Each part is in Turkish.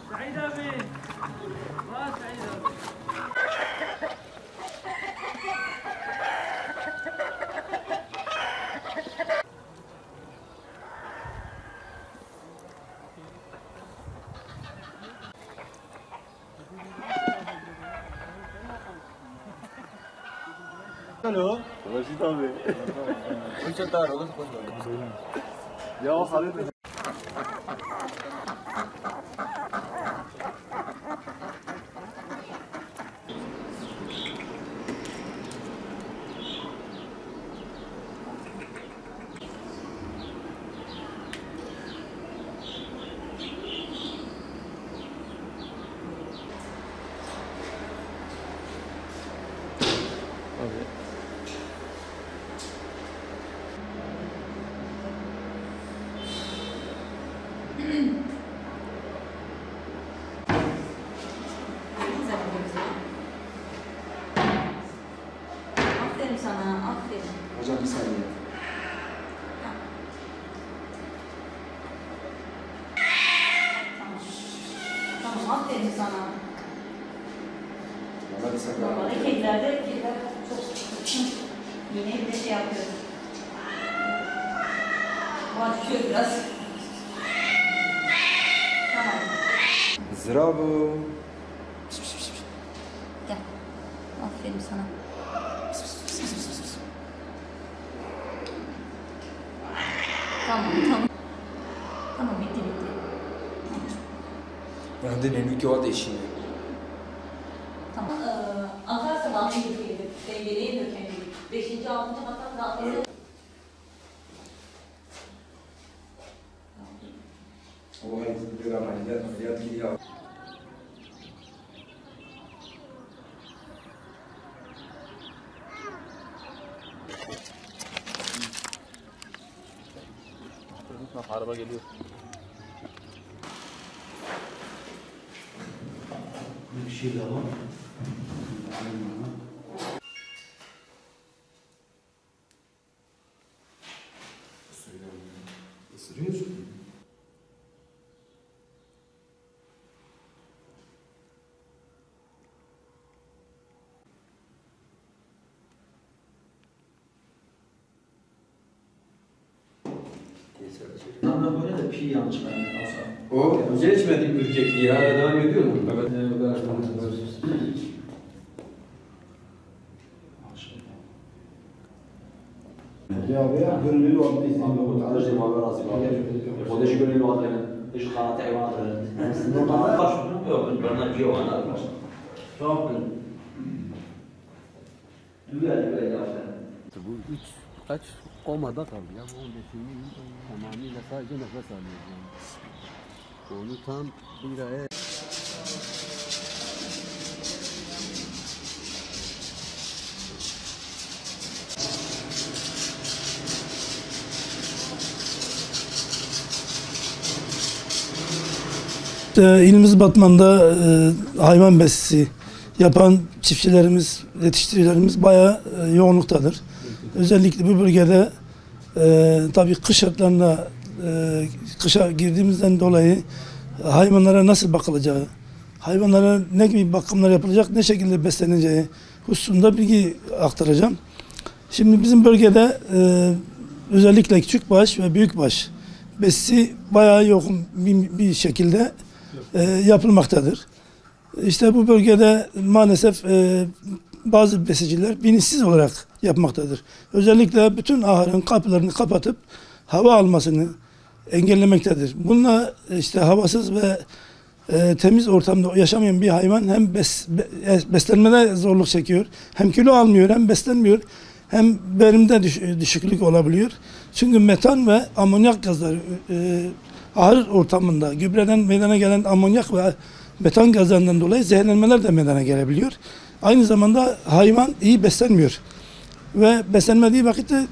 سعيد أبي ما سعيد أبي الو رشيد ابي ايش الدار يا حبيبي Aferin sana, aferin. Hocam bir saniye. Tamam, aferin sana. Bana bir saniye. Normalde kediler çok yine bir de şey yapıyor. Bu açıyor biraz. Tamam. Zdravo. Gel. Aferin sana. Tamam. Tamam, bitti. Ben de ne o değişiyor. Tamam. Ankara sabahına gidiyor. Dengeleyemiyor kendini. 5. 6. kata rahat ediyor. O bir ameliyat gidiyor. Araba geliyor. Bir şey daha var. Isırıyorsun. Bana böyle de pi yan çıkar. O geçmedi ürkekliği, hala devam ediyor mu? Evet. يا بيا قولوا له عم Abi bu tarz cevabı razı kaldı. O da şu gönüllü adını, şu kanatı hayvan adını. Kanatı başlıyor. Yok, ben bir o anlar var. Çok gün. Düğel yaşlar. Bu üç kaç komada kaldı ya, bu 15'ini tamamıyla sadece nefes alıyor yani. Onu tam bir ay. İlimiz Batman'da hayvan besisi yapan çiftçilerimiz, yetiştiricilerimiz bayağı yoğunluktadır. Özellikle bu bölgede tabii kış şartlarında kışa girdiğimizden dolayı hayvanlara nasıl bakılacağı, hayvanlara ne gibi bakımlar yapılacak, ne şekilde besleneceği hususunda bilgi aktaracağım. Şimdi bizim bölgede özellikle küçükbaş ve büyükbaş besisi bayağı yoğun bir şekilde yapılmaktadır. İşte bu bölgede maalesef bazı besiciler bilinçsiz olarak yapmaktadır. Özellikle bütün ahırın kapılarını kapatıp hava almasını engellemektedir. Bununla işte havasız ve temiz ortamda yaşamayan bir hayvan hem beslenmede zorluk çekiyor, hem kilo almıyor, hem beslenmiyor, hem verimde düşüklük olabiliyor. Çünkü metan ve amonyak gazları ahır ortamında gübreden meydana gelen amonyak ve metan gazlarından dolayı zehirlenmeler de meydana gelebiliyor. Aynı zamanda hayvan iyi beslenmiyor ve beslenmediği vakitte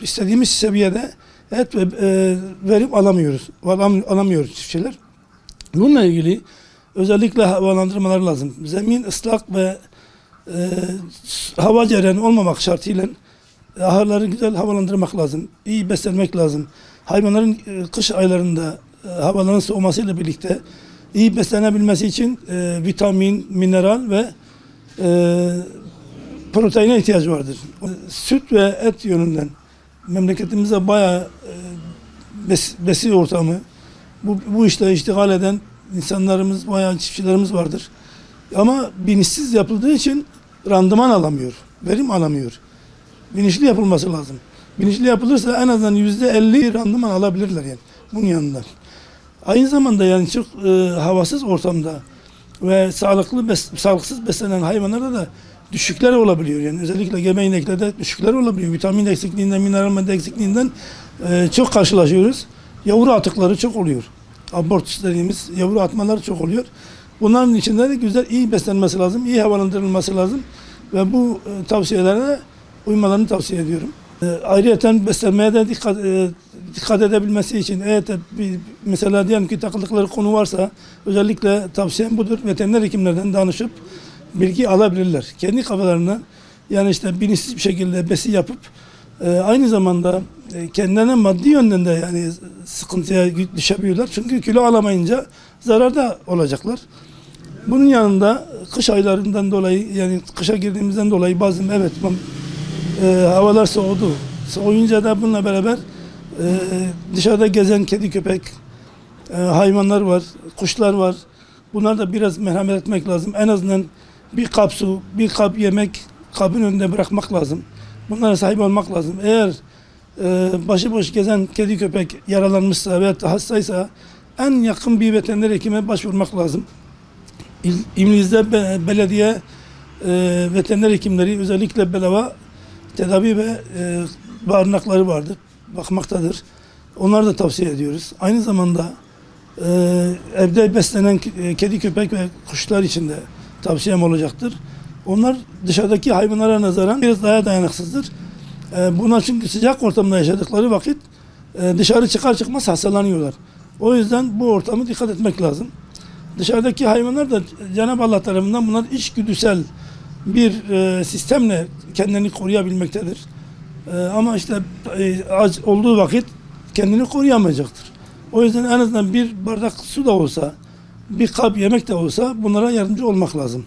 istediğimiz seviyede et ve verim alamıyoruz çiftçiler. Bununla ilgili özellikle havalandırmalar lazım. Zemin ıslak ve hava cereyanı olmamak şartıyla ahırları güzel havalandırmak lazım. İyi beslenmek lazım. Hayvanların kış aylarında havaların soğumasıyla birlikte iyi beslenebilmesi için vitamin, mineral ve proteine ihtiyaç vardır. Süt ve et yönünden memleketimizde bayağı besi ortamı, bu işle iştigal eden insanlarımız, bayağı çiftçilerimiz vardır. Ama bilinçsiz yapıldığı için randıman alamıyor, verim alamıyor. Bilinçli yapılması lazım. Bilinçli yapılırsa en azından %50 randıman alabilirler yani bunun yanında. Aynı zamanda yani çok havasız ortamda ve sağlıksız beslenen hayvanlarda da düşükler olabiliyor. Yani özellikle gebe ineklerde düşükler olabiliyor. Vitamin eksikliğinden, mineral madde eksikliğinden çok karşılaşıyoruz. Yavru atıkları çok oluyor. Abortus dediğimiz yavru atmaları çok oluyor. Bunların içinde de güzel, iyi beslenmesi lazım, iyi havalandırılması lazım ve bu tavsiyelere uymalarını tavsiye ediyorum. Ayrıyeten beslenmeye de dikkat edebilmesi için mesela diyelim ki takıldıkları konu varsa özellikle tavsiyem budur. Veteriner hekimlerden danışıp bilgi alabilirler. Kendi kafalarından yani işte bilinçsiz bir şekilde besi yapıp aynı zamanda kendilerine maddi yönden de yani sıkıntıya düşebiliyorlar. Çünkü kilo alamayınca zararda olacaklar. Bunun yanında kış aylarından dolayı yani kışa girdiğimizden dolayı bazen evet havalar soğudu. Soğuyunca da bununla beraber dışarıda gezen kedi köpek hayvanlar var, kuşlar var. Bunlar da biraz merhamet etmek lazım. En azından bir kap su, bir kap yemek kabın önünde bırakmak lazım. Bunlara sahip olmak lazım. Eğer başıboş gezen kedi köpek yaralanmışsa veya hastaysa en yakın bir veteriner hekime başvurmak lazım. İlimizde belediye veteriner hekimleri özellikle bedava tedavi ve barınakları vardır, bakmaktadır. Onları da tavsiye ediyoruz. Aynı zamanda evde beslenen kedi köpek ve kuşlar için de tavsiyem olacaktır. Onlar dışarıdaki hayvanlara nazaran biraz daha dayanıksızdır. Bunlar çünkü sıcak ortamda yaşadıkları vakit dışarı çıkar çıkmaz hastalanıyorlar. O yüzden bu ortamı dikkat etmek lazım. Dışarıdaki hayvanlar da Cenab-ı Allah tarafından bunlar içgüdüsel bir sistemle kendini koruyabilmektedir. Ama işte aç olduğu vakit kendini koruyamayacaktır. O yüzden en azından bir bardak su da olsa, bir kap yemek de olsa bunlara yardımcı olmak lazım.